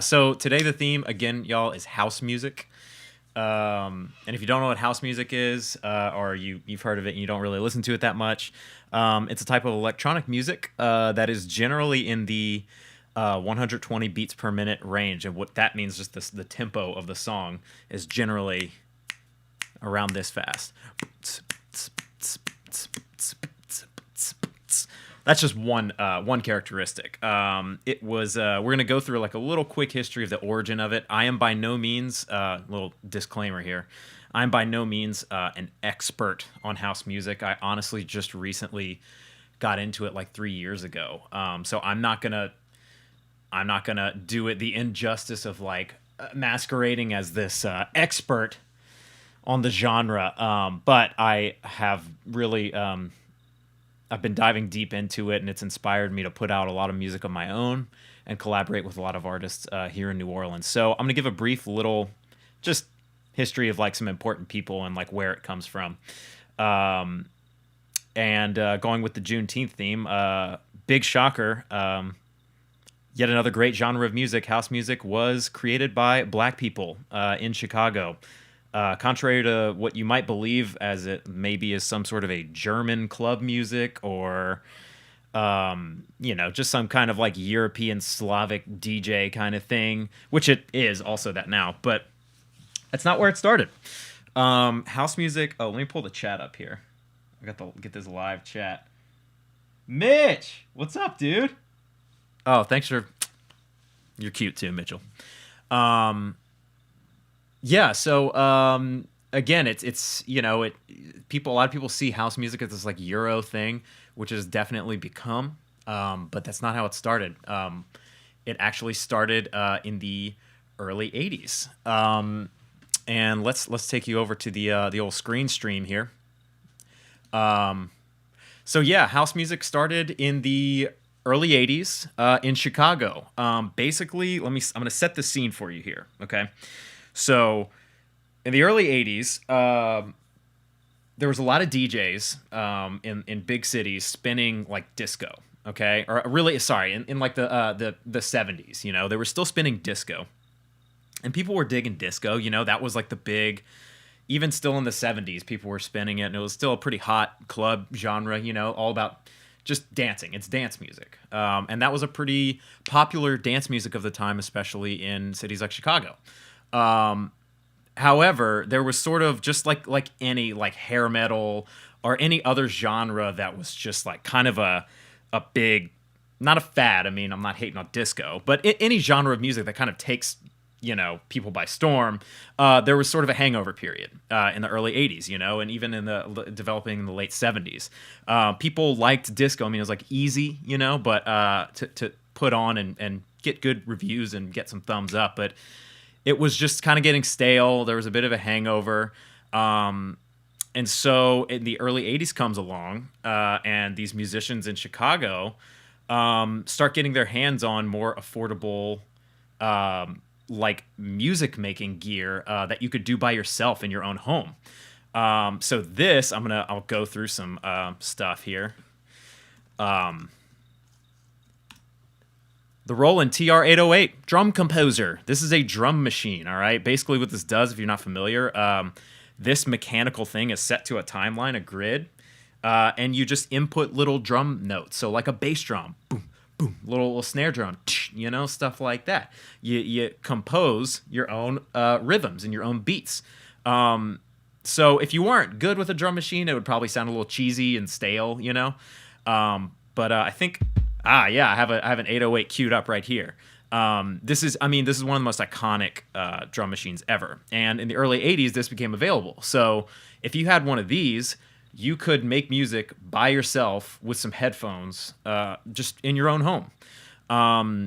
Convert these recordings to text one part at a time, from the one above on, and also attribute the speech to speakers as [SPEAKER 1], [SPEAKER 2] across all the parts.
[SPEAKER 1] So today the theme again, y'all, is house music. And if you don't know what house music is, or you've heard of it and you don't really listen to it that much, it's a type of electronic music that is generally in the 120 beats per minute range, and what that means, just the tempo of the song is generally around this fast. That's just one characteristic. It was we're gonna go through like a little quick history of the origin of it. I am by no means little disclaimer here. I'm by no means an expert on house music. I honestly just recently got into it like 3 years ago. So I'm not gonna do it the injustice of like masquerading as this expert on the genre. But I have really I've been diving deep into it, and it's inspired me to put out a lot of music of my own and collaborate with a lot of artists here in New Orleans. So I'm gonna give a brief little just history of like some important people and like where it comes from. Um, and Going with the Juneteenth theme, big shocker. Yet another great genre of music, house music, was created by black people in Chicago. Contrary to what you might believe, as it maybe is some sort of a German club music or, just some kind of like European Slavic DJ kind of thing, which it is also that now, but that's not where it started. House music. Oh, let me pull the chat up here. I got to get this live chat. Mitch, what's up, dude? Oh, thanks for. You're cute too, Mitchell. Um, yeah. So again, it's it people a lot of people see house music as this like Euro thing, which has definitely become. But that's not how it started. It actually started in the early '80s. And let's take you over to the old screen stream here. Um, so yeah, house music started in the early '80s in Chicago. Basically, I'm gonna set the scene for you here. Okay, so in the early '80s, there was a lot of DJs in big cities spinning like disco. Okay, or really, sorry, in like the '70s. They were still spinning disco, and people were digging disco. That was like the big. Even still in the '70s, people were spinning it, and it was still a pretty hot club genre. All about just dancing. It's dance music, and that was a pretty popular dance music of the time, especially in cities like Chicago. Um, However, there was sort of just like any like hair metal or any other genre that was just like kind of a big, not a fad. I mean, I'm not hating on disco, but any genre of music that kind of takes people by storm. There was sort of a hangover period in the early '80s, and even in the developing in the late '70s. People liked disco. I mean, it was like easy, but to put on and get good reviews and get some thumbs up, but it was just kind of getting stale. There was a bit of a hangover. And so in the early '80s comes along, and these musicians in Chicago start getting their hands on more affordable like music making gear that you could do by yourself in your own home. So this, I'll go through some stuff here. Um, the Roland TR-808 drum composer. This is a drum machine. All right. Basically, what this does, if you're not familiar, this mechanical thing is set to a timeline, a grid, and you just input little drum notes. So like a bass drum, boom, boom, little snare drum, stuff like that. You compose your own rhythms and your own beats. So if you weren't good with a drum machine, it would probably sound a little cheesy and stale. But I think, yeah, I have an 808 queued up right here. This is one of the most iconic drum machines ever. And in the early '80s, this became available. So if you had one of these, you could make music by yourself with some headphones, just in your own home.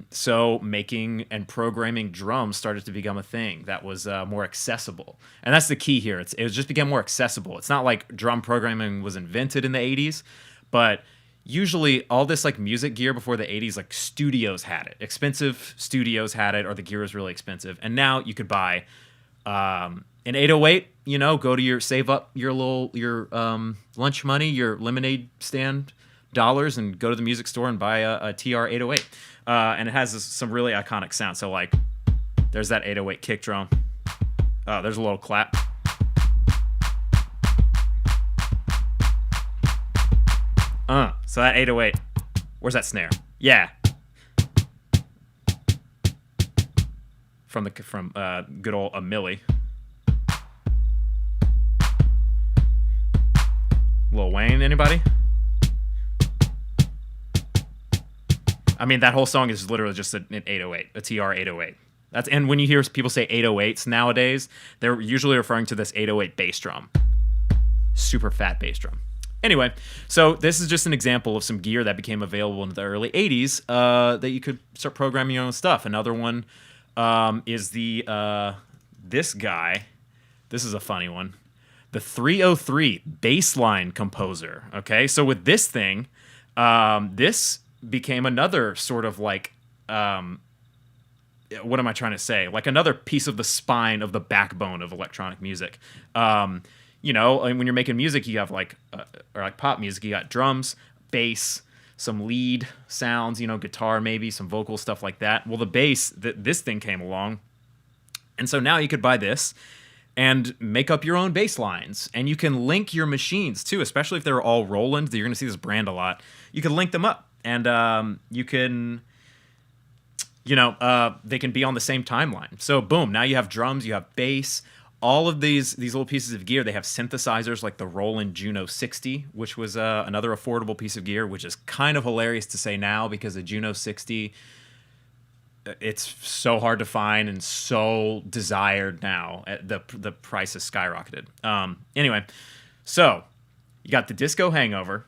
[SPEAKER 1] So making and programming drums started to become a thing that was more accessible, and that's the key here. It just became more accessible. It's not like drum programming was invented in the '80s, but usually all this like music gear before the '80s, like studios had it. Expensive studios had it, or the gear was really expensive, and now you could buy an 808, go to save up your lunch money, your lemonade stand dollars, and go to the music store and buy a TR 808. And it has some really iconic sound. So like There's that 808 kick drum. Oh, there's a little clap. So that 808. Where's that snare? Yeah. From good old Millie. Lil Wayne, anybody? I mean, that whole song is literally just an 808, a TR 808. And when you hear people say 808s nowadays, they're usually referring to this 808 bass drum. Super fat bass drum. Anyway, so this is just an example of some gear that became available in the early 80s that you could start programming your own stuff. Another one is this guy. This is a funny one. The 303 Bassline Composer. Okay, so with this thing, this became another sort of like, what am I trying to say? Like another piece of the spine of the backbone of electronic music. You know, when you're making music, you have like pop music, you got drums, bass, some lead sounds, you know, guitar maybe, some vocal stuff like that. Well, the bass, this thing came along. And so now you could buy this and make up your own bass lines. And you can link your machines too, especially if they're all Roland. You're going to see this brand a lot. You can link them up and you can, you know, they can be on the same timeline. So boom, now you have drums, you have bass. All of these little pieces of gear, they have synthesizers like the Roland Juno 60, which was another affordable piece of gear, which is kind of hilarious to say now because the Juno 60, it's so hard to find and so desired now. The price has skyrocketed. Anyway, so you got the disco hangover.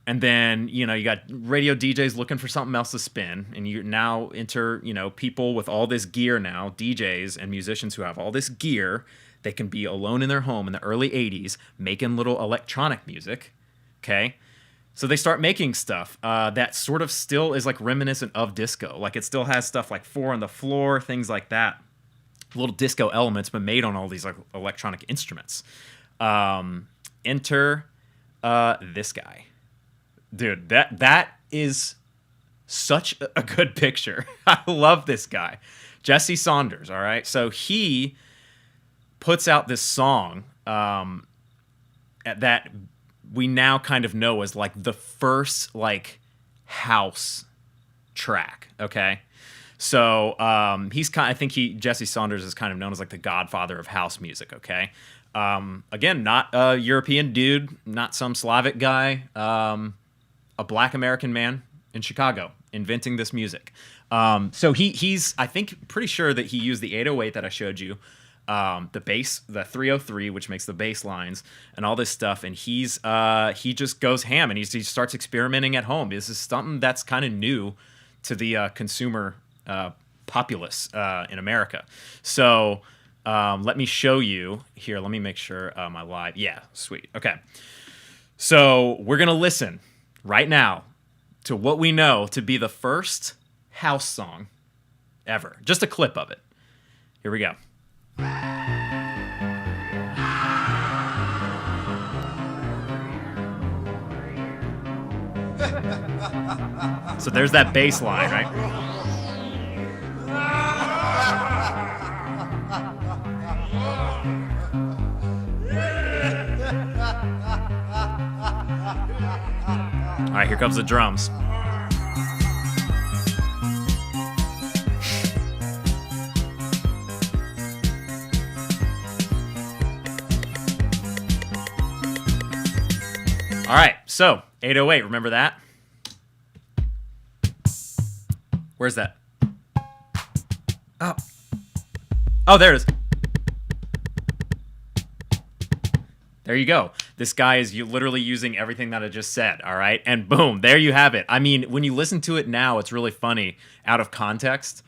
[SPEAKER 1] And then, you know, you got radio DJs looking for something else to spin. And you now enter, you know, people with all this gear now, DJs and musicians who have all this gear. They can be alone in their home in the early 80s making little electronic music. Okay. So they start making stuff that sort of still is like reminiscent of disco. Like it still has stuff like 4 on the Floor, things like that. Little disco elements, but made on all these like electronic instruments. Enter this guy. Dude, that is such a good picture. I love this guy. Jesse Saunders, all right? So he puts out this song that we now kind of know as like the first like house track, okay? So Jesse Saunders is kind of known as like the godfather of house music, okay? Again, not a European dude, not some Slavic guy, a black American man in Chicago inventing this music. So he's, I think, pretty sure that he used the 808 that I showed you, the bass, the 303, which makes the bass lines and all this stuff. And he just goes ham and he starts experimenting at home. This is something that's kind of new to the consumer populace in America. So let me show you here. Let me make sure my live. Yeah, sweet. Okay. So we're going to listen right now to what we know to be the first house song ever. Just a clip of it. Here we go. So there's that bass line, right? All right, here comes the drums. All right, so 808, remember that? Where's that? Oh, there it is. There you go. This guy is literally using everything that I just said, all right? And boom, there you have it. I mean, when you listen to it now, it's really funny out of context.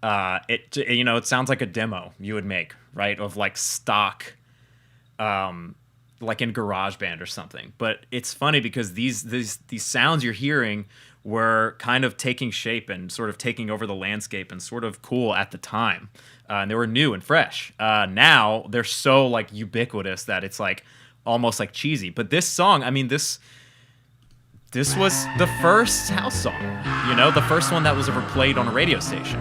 [SPEAKER 1] It sounds like a demo you would make, right? Of like stock, like in GarageBand or something. But it's funny because these sounds you're hearing were kind of taking shape and sort of taking over the landscape and sort of cool at the time. And they were new and fresh. Now they're so like ubiquitous that it's like almost like cheesy. But this song, I mean, this was the first house song, you know, the first one that was ever played on a radio station.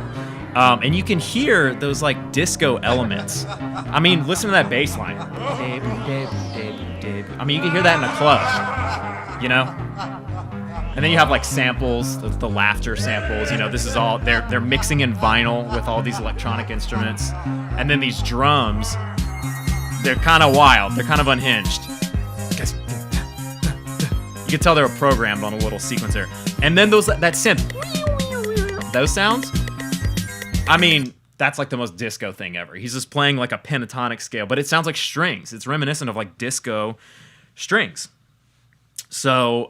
[SPEAKER 1] And you can hear those like disco elements. I mean, listen to that bass line. I mean, you can hear that in a club, you know? And then you have like samples, the laughter samples. You know, this is all they're mixing in vinyl with all these electronic instruments, and then these drums. They're kind of wild. They're kind of unhinged. You can tell they were programmed on a little sequencer. And then that synth, those sounds. I mean, that's like the most disco thing ever. He's just playing like a pentatonic scale, but it sounds like strings. It's reminiscent of like disco strings. So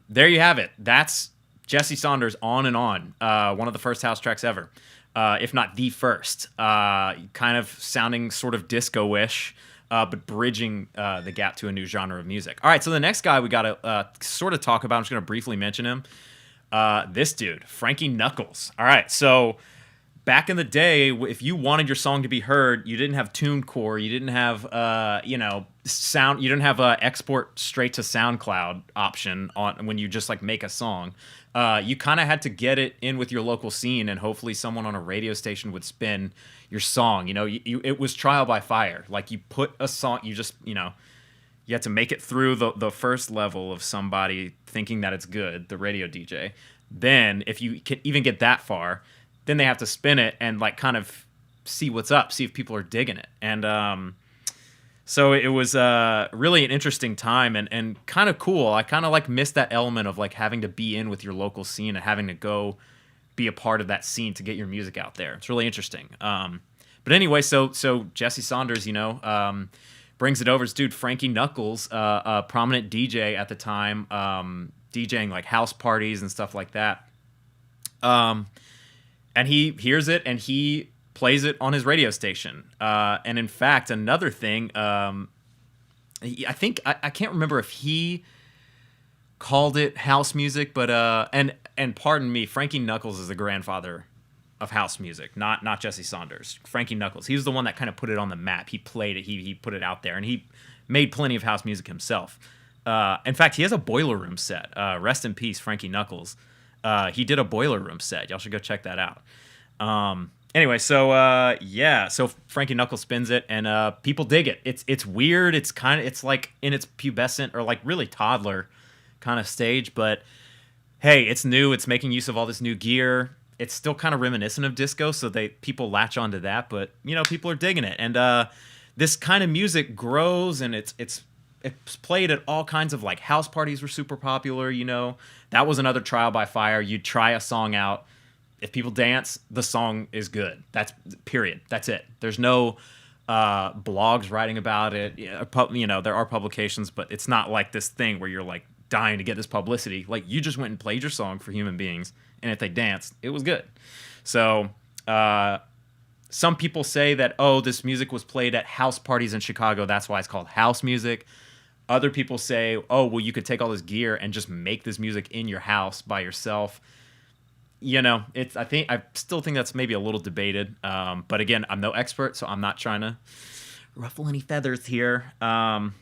[SPEAKER 1] there you have it. That's Jesse Saunders, On and On, one of the first house tracks ever, if not the first. Kind of sounding sort of disco-ish, but bridging the gap to a new genre of music. All right, so the next guy we got to sort of talk about, I'm just going to briefly mention him. This dude, Frankie Knuckles. All right, so back in the day, if you wanted your song to be heard, you didn't have TuneCore, you didn't have sound, you didn't have export straight to SoundCloud option on when you just like make a song. You kind of had to get it in with your local scene, and hopefully someone on a radio station would spin your song. You know, it was trial by fire. Like you put a song, you had to make it through the first level of somebody thinking that it's good, the radio DJ. Then if you can even get that far, then they have to spin it and like kind of see what's up, see if people are digging it. And so it was really an interesting time and kind of cool. I kind of like missed that element of like having to be in with your local scene and having to go be a part of that scene to get your music out there. It's really interesting. But anyway, so Jesse Saunders, brings it over. This dude, Frankie Knuckles, a prominent DJ at the time, DJing like house parties and stuff like that. And he hears it and he plays it on his radio station. And in fact, another thing, I can't remember if he called it house music, but and pardon me, Frankie Knuckles is the grandfather of house music, not Jesse Saunders. Frankie Knuckles, he was the one that kind of put it on the map. He played it, he put it out there, and he made plenty of house music himself. In fact, he has a Boiler Room set. Rest in peace, Frankie Knuckles. He did a Boiler Room set. Y'all should go check that out. Anyway, so Frankie Knuckles spins it, and people dig it. It's weird. It's like in its pubescent or like really toddler kind of stage, but hey, it's new. It's making use of all this new gear. It's still kind of reminiscent of disco, so people latch onto that, but people are digging it. And this kind of music grows, and it's played at all kinds of like house parties were super popular. That was another trial by fire. You try a song out. If people dance, the song is good. That's period. That's it. There's no blogs writing about it. There are publications, but it's not like this thing where you're like dying to get this publicity. Like you just went and played your song for human beings, and if they danced, it was good. So some people say that, this music was played at house parties in Chicago. That's why it's called house music. Other people say, you could take all this gear and just make this music in your house by yourself. I still think that's maybe a little debated. But again, I'm no expert, so I'm not trying to ruffle any feathers here. Anyway,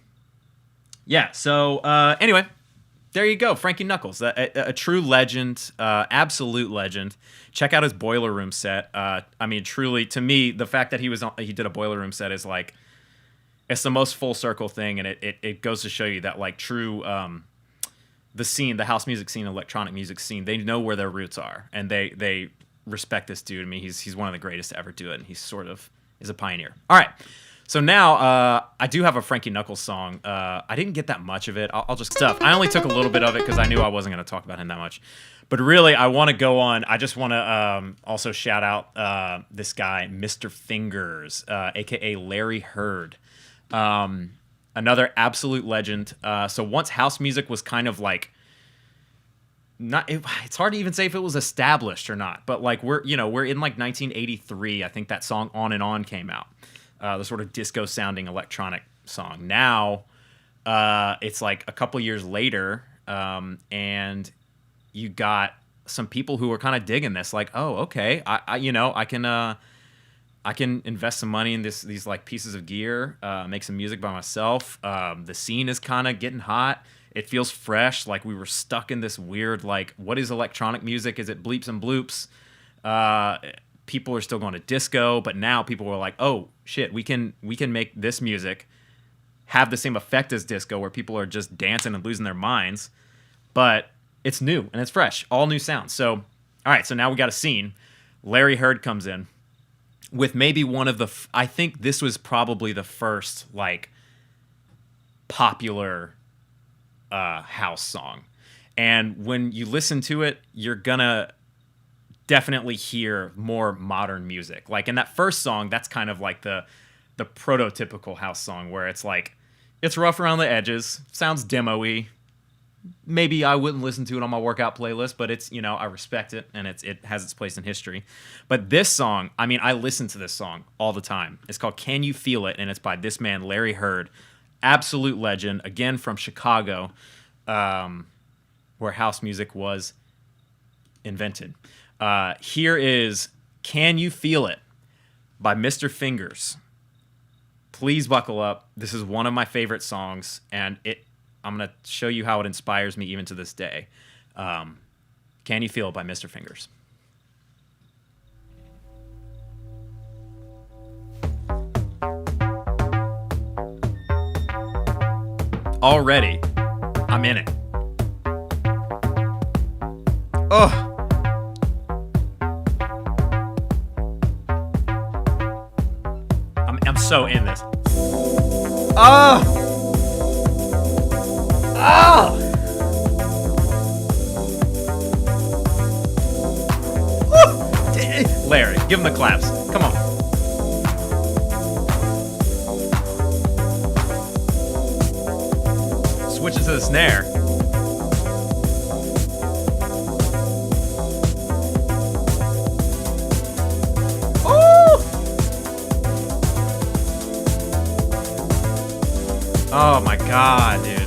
[SPEAKER 1] there you go. Frankie Knuckles, a true legend, absolute legend. Check out his Boiler Room set. Truly, to me, the fact that he did a Boiler Room set is like, it's the most full circle thing, and it goes to show you that like true the scene, the house music scene, electronic music scene, they know where their roots are, and they respect this dude. I mean, he's one of the greatest to ever do it, and he sort of is a pioneer. All right, so now I do have a Frankie Knuckles song. I didn't get that much of it. I'll just stuff. I only took a little bit of it because I knew I wasn't going to talk about him that much. But really, I want to go on. I just want to also shout out this guy, Mr. Fingers, a.k.a. Larry Heard. Another absolute legend. So once house music was kind of like it's hard to even say if it was established or not, but like we're in like 1983. I think that song On and On came out. The sort of disco sounding electronic song. Now it's like a couple years later, and you got some people who are kind of digging this, like, okay, I can invest some money in these like pieces of gear, make some music by myself. The scene is kind of getting hot. It feels fresh. Like we were stuck in this weird, like, what is electronic music? Is it bleeps and bloops? people are still going to disco, but now people were like, oh shit, we can make this music have the same effect as disco, where people are just dancing and losing their minds, but it's new and it's fresh, all new sounds. So, all right, so now we got a scene. Larry Heard comes in with maybe one of the, I think this was probably the first like popular house song. And when you listen to it, you're gonna definitely hear more modern music. Like in that first song, that's kind of like the prototypical house song, where it's like, it's rough around the edges, sounds demo-y. Maybe I wouldn't listen to it on my workout playlist, but it's, you know, I respect it, and it has its place in history. But this song, I mean, I listen to this song all the time. It's called Can You Feel It? And it's by this man, Larry Heard. Absolute legend, again from Chicago, where house music was invented. Here is Can You Feel It by Mr. Fingers. Please buckle up. This is one of my favorite songs, and I'm going to show you how it inspires me even to this day. Can You Feel It by Mr. Fingers. Already, I'm in it. Oh. I'm so in this. Oh. Oh. Woo. Larry, give him the claps. Come on. Switches to the snare. Oh my god, dude.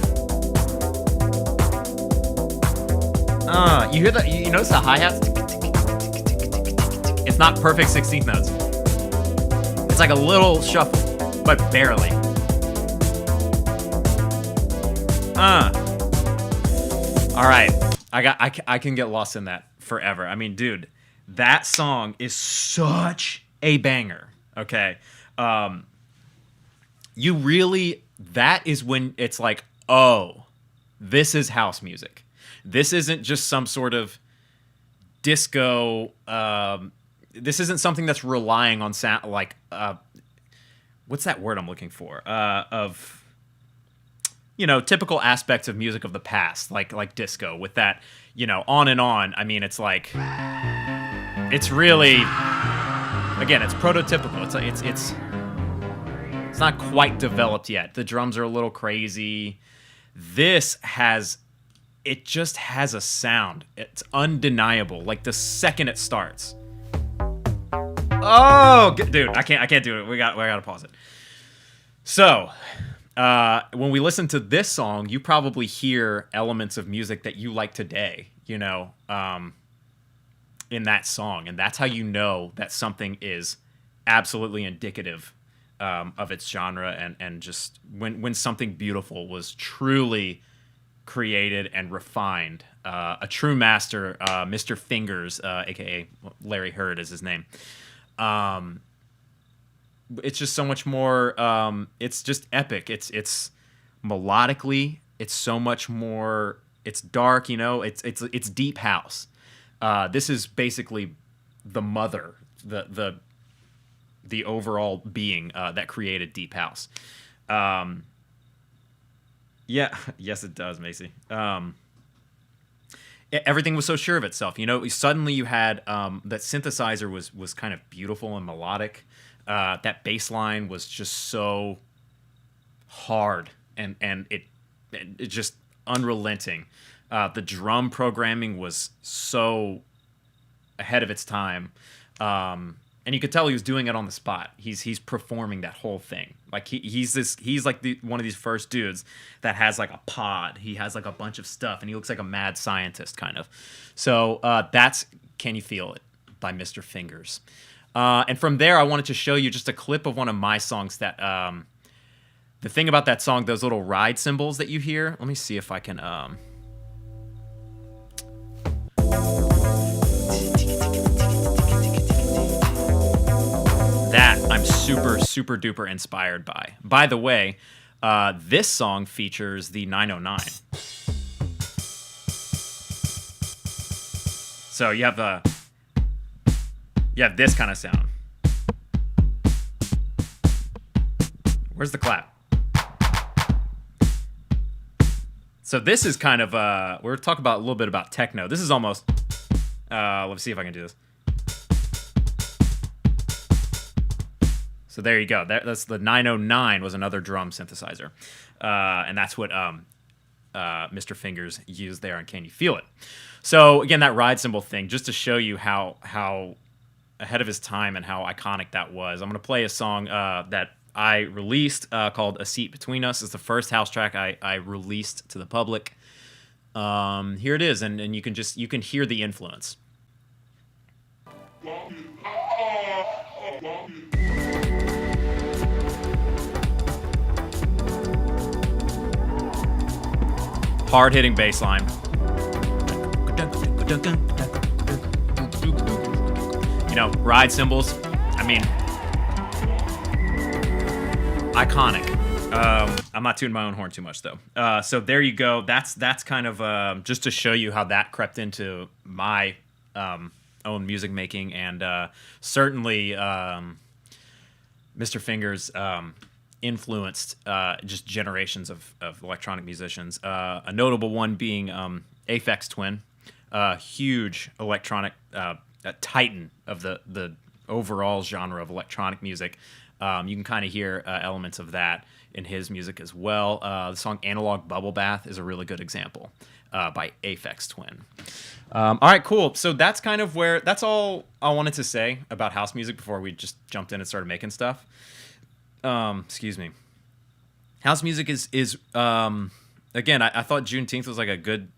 [SPEAKER 1] You hear that? You notice the hi-hats? It's not perfect 16th notes. It's like a little shuffle, but barely. All right. I can get lost in that forever. I mean, dude, that song is such a banger. Okay. That is when it's like, oh, this is house music. This isn't just some sort of disco. This isn't something that's relying on sound, like, what's that word I'm looking for? Of, you know, typical aspects of music of the past, like disco, with that, you know, on and on. I mean, it's like, it's really, again, it's prototypical. It's not quite developed yet. The drums are a little crazy. It just has a sound. It's undeniable. Like the second it starts. Oh, dude, I can't do it. We gotta pause it. So, when we listen to this song, you probably hear elements of music that you like today, you know, in that song. And that's how you know that something is absolutely indicative of its genre, and just when something beautiful was truly created and refined. A true master, Mr. Fingers, aka Larry Heard is his name. It's just so much more. It's just epic. It's melodically, it's so much more. It's dark, you know. It's deep house. This is basically the mother, the overall being that created deep house. Yeah, yes, it does, Macy. Everything was so sure of itself. You know, suddenly you had that synthesizer was kind of beautiful and melodic. That bass line was just so hard and it just unrelenting. The drum programming was so ahead of its time. And you could tell he was doing it on the spot. He's performing that whole thing. Like he's like one of these first dudes that has like a pod. He has like a bunch of stuff, and he looks like a mad scientist kind of. So that's Can You Feel It by Mr. Fingers. And from there, I wanted to show you just a clip of one of my songs that the thing about that song, those little ride cymbals that you hear. Let me see if I can. super, super duper inspired by. By the way, this song features the 909. So you have this kind of sound. Where's the clap? So this is kind of we're talking about a little bit about techno. This is almost let's see if I can do this. So there you go. That's the 909 was another drum synthesizer, and that's what Mr. Fingers used there on Can You Feel It? So again, that ride cymbal thing, just to show you how ahead of his time and how iconic that was. I'm gonna play a song that I released called "A Seat Between Us." It's the first house track I released to the public. Here it is, and you can hear the influence. Hard-hitting bass line. You know, ride cymbals. I mean, iconic. I'm not tuning my own horn too much though. So there you go. That's kind of just to show you how that crept into my own music making, and certainly Mr. Fingers influenced just generations of electronic musicians. A notable one being Aphex Twin, huge electronic titan of the overall genre of electronic music. You can kind of hear elements of that in his music as well. The song Analog Bubble Bath is a really good example by Aphex Twin. All right, cool. So that's kind of that's all I wanted to say about house music before we just jumped in and started making stuff. Excuse me. House music is again, I thought Juneteenth was like a good,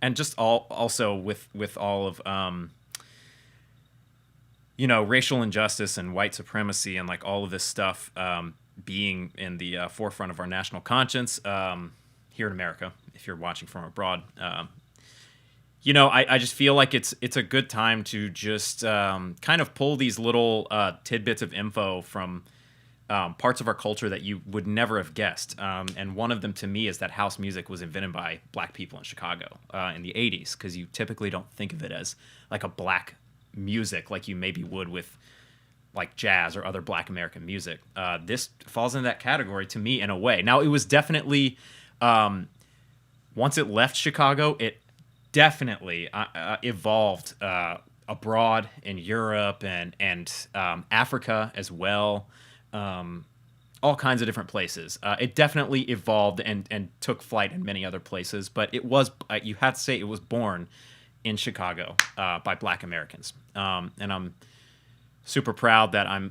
[SPEAKER 1] and just also with all of you know, racial injustice and white supremacy and like all of this stuff being in the forefront of our national conscience here in America. If you're watching from abroad, you know, I just feel like it's a good time to just kind of pull these little tidbits of info from parts of our culture that you would never have guessed. And one of them to me is that house music was invented by black people in Chicago in the 80s, because you typically don't think of it as like a black music like you maybe would with like jazz or other black American music. This falls into that category to me in a way. Now, it was definitely, once it left Chicago, it definitely evolved abroad in Europe and Africa as well. All kinds of different places. It definitely evolved and took flight in many other places, but it was, you have to say, it was born in Chicago by black Americans. And I'm super proud that I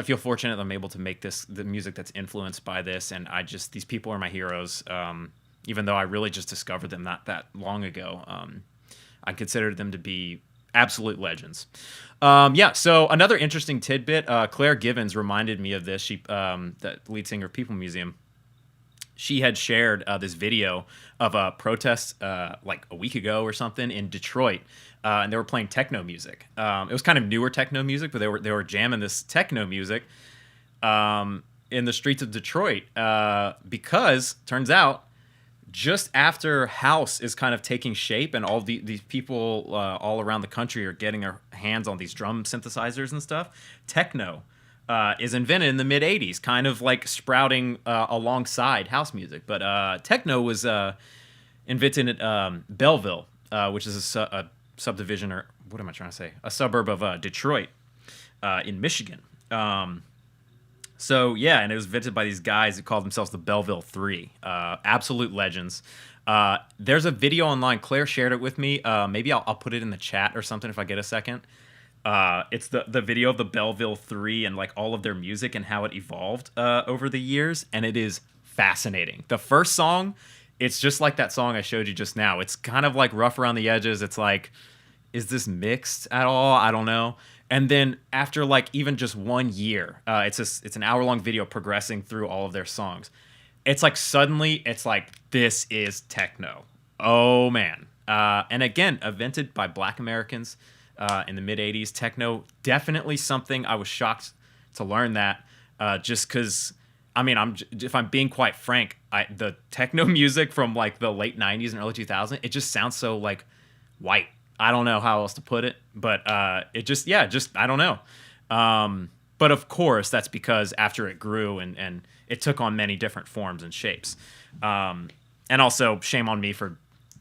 [SPEAKER 1] feel fortunate that I'm able to make the music that's influenced by this. And these people are my heroes. Even though I really just discovered them not that long ago, I consider them to be absolute legends. So another interesting tidbit, Claire Givens reminded me of this. She, the lead singer of People Museum, she had shared this video of a protest like a week ago or something in Detroit, and they were playing techno music. It was kind of newer techno music, but they were jamming this techno music in the streets of Detroit because turns out just after house is kind of taking shape and all these people all around the country are getting their hands on these drum synthesizers and stuff, techno is invented in the mid 80s, kind of like sprouting alongside house music. But techno was invented at Belleville, which is a subdivision, or what am I trying to say? A suburb of Detroit in Michigan. So yeah, and it was invented by these guys who called themselves the Belleville Three. Absolute legends. There's a video online. Claire shared it with me. Maybe I'll put it in the chat or something if I get a second. It's the video of the Belleville Three and like all of their music and how it evolved over the years, and it is fascinating. The first song, it's just like that song I showed you just now. It's kind of like rough around the edges. It's like, is this mixed at all? I don't know. And then after like even just 1 year, it's an hour-long video progressing through all of their songs. It's like suddenly it's like, this is techno. Oh man. And again, invented by black Americans in the mid 80s. Techno, definitely something I was shocked to learn that, just because. I mean, if I'm being quite frank, the techno music from like the late '90s and early 2000s, it just sounds so like white. I don't know how else to put it, but it just I don't know. But of course, that's because after it grew and it took on many different forms and shapes. And also, shame on me for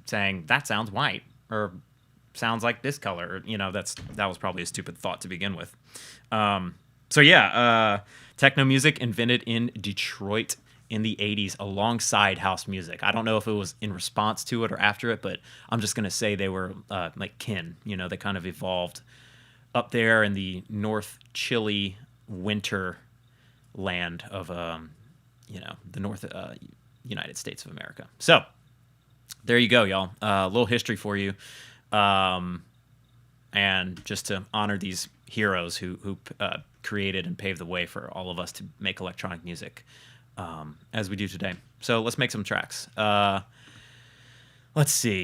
[SPEAKER 1] saying that sounds white or sounds like this color. That was probably a stupid thought to begin with. Techno music invented in Detroit in the 80s alongside house music. I don't know if it was in response to it or after it, but I'm just going to say they were like kin. They kind of evolved up there in the North chilly winter land of, the North United States of America. So there you go, y'all. A little history for you. And just to honor these heroes who created and paved the way for all of us to make electronic music as we do today. So let's make some tracks. Let's see.